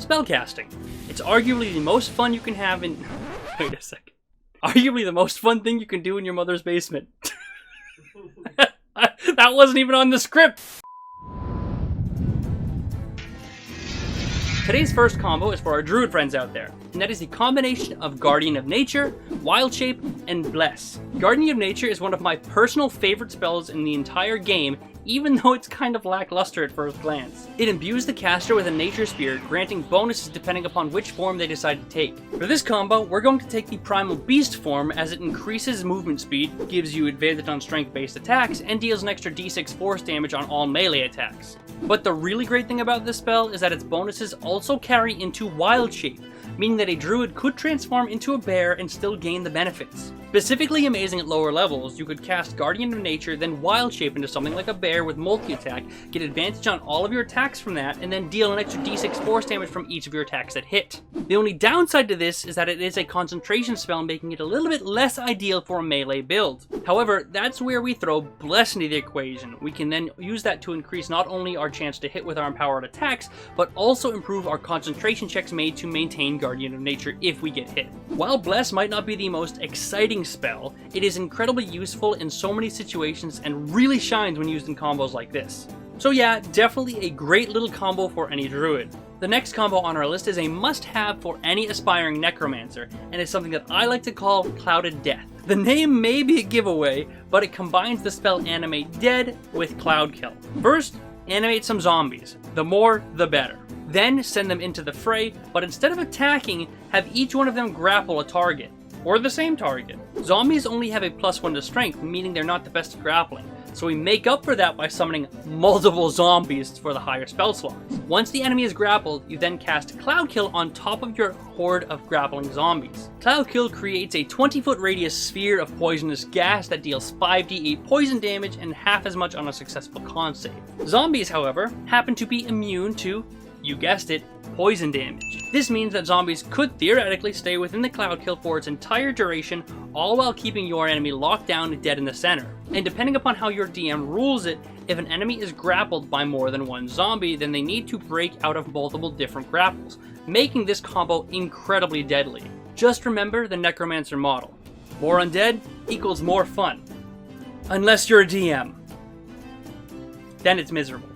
spellcasting. It's arguably the most fun you can have in... Wait a second. Arguably the most fun thing you can do in your mother's basement. That wasn't even on the script! Today's first combo is for our druid friends out there, and that is the combination of Guardian of Nature, Wild Shape, and Bless. Guardian of Nature is one of my personal favorite spells in the entire game, even though it's kind of lackluster at first glance. It imbues the caster with a nature spear, granting bonuses depending upon which form they decide to take. For this combo, we're going to take the Primal Beast form, as it increases movement speed, gives you advantage on strength-based attacks, and deals an extra d6 force damage on all melee attacks. But the really great thing about this spell is that its bonuses also carry into Wild Shape, meaning that a druid could transform into a bear and still gain the benefits. Specifically amazing at lower levels, you could cast Guardian of Nature, then Wild Shape into something like a bear with multi-attack, get advantage on all of your attacks from that, and then deal an extra d6 force damage from each of your attacks that hit. The only downside to this is that it is a concentration spell, making it a little bit less ideal for a melee build. However, that's where we throw Bless into the equation. We can then use that to increase not only our chance to hit with our empowered attacks, but also improve our concentration checks made to maintain Guardian of Nature if we get hit. While Bless might not be the most exciting spell, it is incredibly useful in so many situations and really shines when used in combos like this. So yeah, definitely a great little combo for any druid. The next combo on our list is a must-have for any aspiring necromancer, and is something that I like to call Clouded Death. The name may be a giveaway, but it combines the spell Animate Dead with Cloud Kill. First, animate some zombies. The more, the better. Then send them into the fray, but instead of attacking, have each one of them grapple a target. Or the same target. Zombies only have a +1 to strength, meaning they're not the best at grappling, so we make up for that by summoning multiple zombies for the higher spell slots. Once the enemy is grappled, you then cast Cloud Kill on top of your horde of grappling zombies. Cloud Kill creates a 20-foot radius sphere of poisonous gas that deals 5d8 poison damage and half as much on a successful con save. Zombies, however, happen to be immune to, you guessed it, poison damage. This means that zombies could theoretically stay within the Cloud Kill for its entire duration, all while keeping your enemy locked down and dead in the center. And depending upon how your DM rules it, if an enemy is grappled by more than one zombie, then they need to break out of multiple different grapples, making this combo incredibly deadly. Just remember the Necromancer model. More undead equals more fun. Unless you're a DM. Then it's miserable.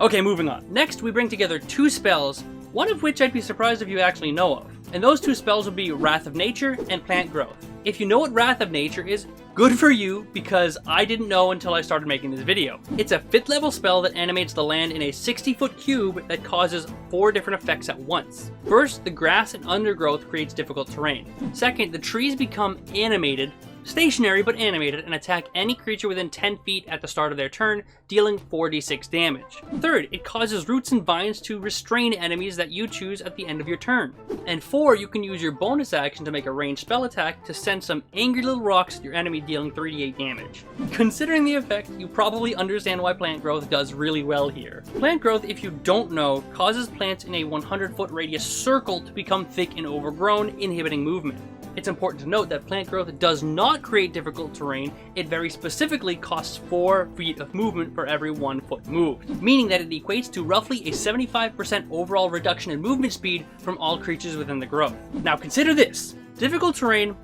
Okay, moving on. Next, we bring together two spells, one of which I'd be surprised if you actually know of. And those two spells would be Wrath of Nature and Plant Growth. If you know what Wrath of Nature is, good for you, because I didn't know until I started making this video. It's a 5th level spell that animates the land in a 60-foot cube that causes 4 different effects at once. First, the grass and undergrowth creates difficult terrain. Second, the trees become animated, stationary but animated, and attack any creature within 10 feet at the start of their turn, dealing 4d6 damage. Third, it causes roots and vines to restrain enemies that you choose at the end of your turn. And 4, you can use your bonus action to make a ranged spell attack to send some angry little rocks at your enemy, dealing 3d8 damage. Considering the effect, you probably understand why Plant Growth does really well here. Plant Growth, if you don't know, causes plants in a 100-foot radius circle to become thick and overgrown, inhibiting movement. It's important to note that Plant Growth does not create difficult terrain, it very specifically costs 4 feet of movement for every 1 foot moved, meaning that it equates to roughly a 75% overall reduction in movement speed from all creatures within the growth. Now consider this, difficult terrain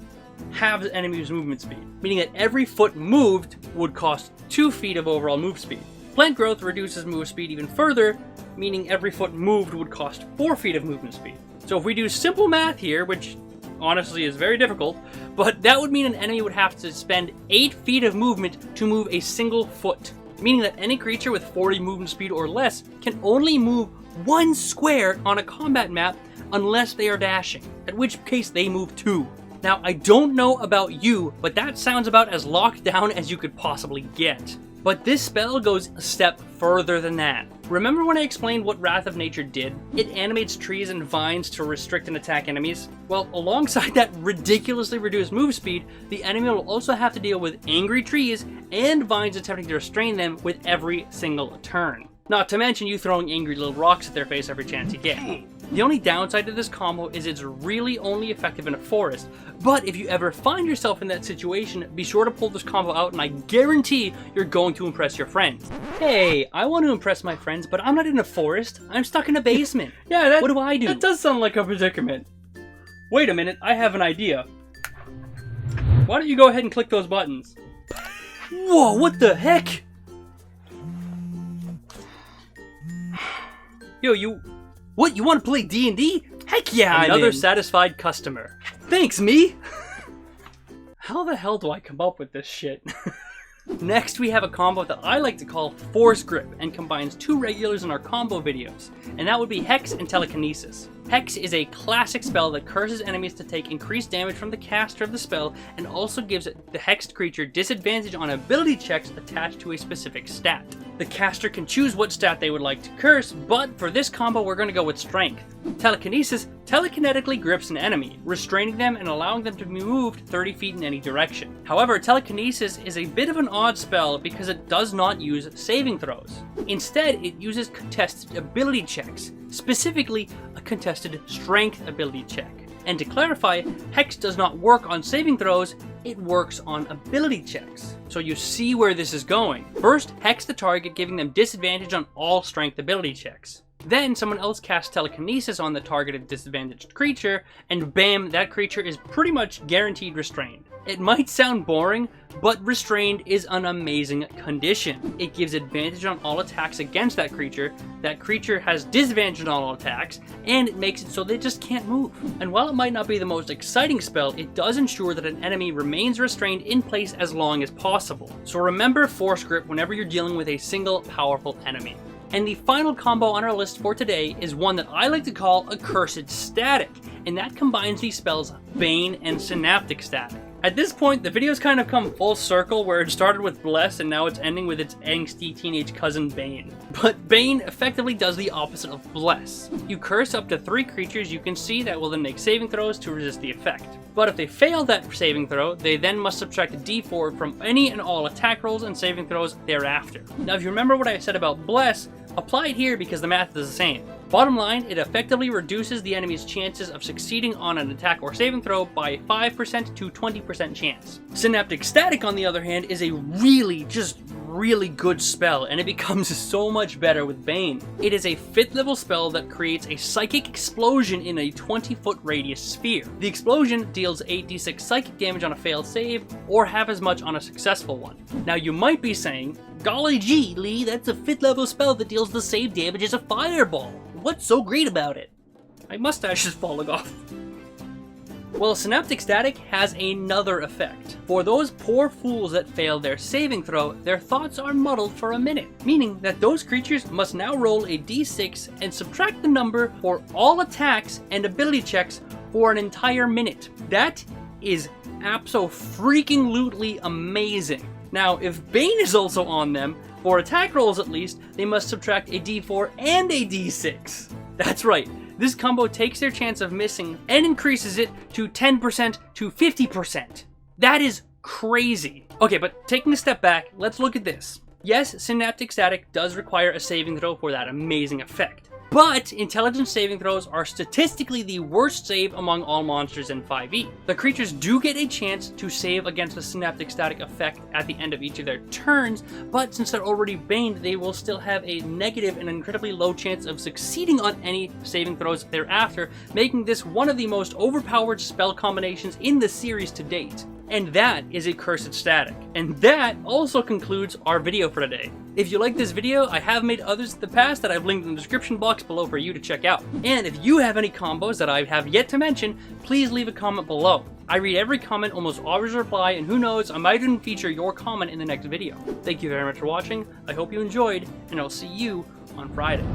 halves enemies' movement speed, meaning that every foot moved would cost 2 feet of overall move speed. Plant Growth reduces move speed even further, meaning every foot moved would cost 4 feet of movement speed. So if we do simple math here, which honestly is very difficult, but that would mean an enemy would have to spend 8 feet of movement to move a single foot, meaning that any creature with 40 movement speed or less can only move 1 square on a combat map unless they are dashing, at which case they move 2. Now, I don't know about you, but that sounds about as locked down as you could possibly get. But this spell goes a step further than that. Remember when I explained what Wrath of Nature did? It animates trees and vines to restrict and attack enemies. Well, alongside that ridiculously reduced move speed, the enemy will also have to deal with angry trees and vines attempting to restrain them with every single turn. Not to mention you throwing angry little rocks at their face every chance you get. The only downside to this combo is it's really only effective in a forest, but if you ever find yourself in that situation, be sure to pull this combo out and I guarantee you're going to impress your friends. Hey, I want to impress my friends, but I'm not in a forest. I'm stuck in a basement. Yeah, what do I do? That does sound like a predicament. Wait a minute, I have an idea. Why don't you go ahead and click those buttons? Whoa, what the heck? Yo, you want to play D&D? Heck yeah, another satisfied customer. Thanks, me! How the hell do I come up with this shit? Next, we have a combo that I like to call Force Grip and combines two regulars in our combo videos, and that would be Hex and Telekinesis. Hex is a classic spell that curses enemies to take increased damage from the caster of the spell and also gives the hexed creature disadvantage on ability checks attached to a specific stat. The caster can choose what stat they would like to curse, but for this combo we're going to go with Strength. Telekinesis telekinetically grips an enemy, restraining them and allowing them to be moved 30 feet in any direction. However, Telekinesis is a bit of an odd spell because it does not use saving throws. Instead, it uses contested ability checks, specifically a contested Strength ability check. And to clarify, Hex does not work on saving throws, it works on ability checks. So you see where this is going. First, Hex the target, giving them disadvantage on all Strength ability checks. Then someone else casts Telekinesis on the targeted disadvantaged creature, and bam, that creature is pretty much guaranteed restrained. It might sound boring, but restrained is an amazing condition. It gives advantage on all attacks against that creature has disadvantage on all attacks, and it makes it so they just can't move. And while it might not be the most exciting spell, it does ensure that an enemy remains restrained in place as long as possible. So remember Force Grip whenever you're dealing with a single powerful enemy. And the final combo on our list for today is one that I like to call Accursed Static, and that combines the spells Bane and Synaptic Static. At this point, the video's kind of come full circle where it started with Bless and now it's ending with its angsty teenage cousin Bane. But Bane effectively does the opposite of Bless. You curse up to 3 creatures you can see that will then make saving throws to resist the effect. But if they fail that saving throw, they then must subtract a d4 from any and all attack rolls and saving throws thereafter. Now if you remember what I said about Bless, apply it here because the math is the same. Bottom line, it effectively reduces the enemy's chances of succeeding on an attack or saving throw by 5% to 20% chance. Synaptic Static, on the other hand, is a really good spell, and it becomes so much better with Bane. It is a 5th level spell that creates a psychic explosion in a 20-foot radius sphere. The explosion deals 8d6 psychic damage on a failed save, or half as much on a successful one. Now you might be saying, golly gee, Lee, that's a 5th level spell that deals the same damage as a fireball. What's so great about it? My mustache is falling off. Well, Synaptic Static has another effect. For those poor fools that fail their saving throw, their thoughts are muddled for a minute, meaning that those creatures must now roll a d6 and subtract the number for all attacks and ability checks for an entire minute. That is abso-freaking-lutely amazing. Now, if Bane is also on them, for attack rolls at least, they must subtract a d4 and a d6. That's right, this combo takes their chance of missing and increases it to 10% to 50%. That is crazy. Okay, but taking a step back, let's look at this. Yes, Synaptic Static does require a saving throw for that amazing effect. But intelligence saving throws are statistically the worst save among all monsters in 5e. The creatures do get a chance to save against the Synaptic Static effect at the end of each of their turns, but since they're already baned, they will still have a negative and incredibly low chance of succeeding on any saving throws thereafter, making this one of the most overpowered spell combinations in the series to date. And that is Accursed Static. And that also concludes our video for today. If you like this video, I have made others in the past that I've linked in the description box below for you to check out. And if you have any combos that I have yet to mention, please leave a comment below. I read every comment, almost always reply, and who knows, I might even feature your comment in the next video. Thank you very much for watching, I hope you enjoyed, and I'll see you on Friday.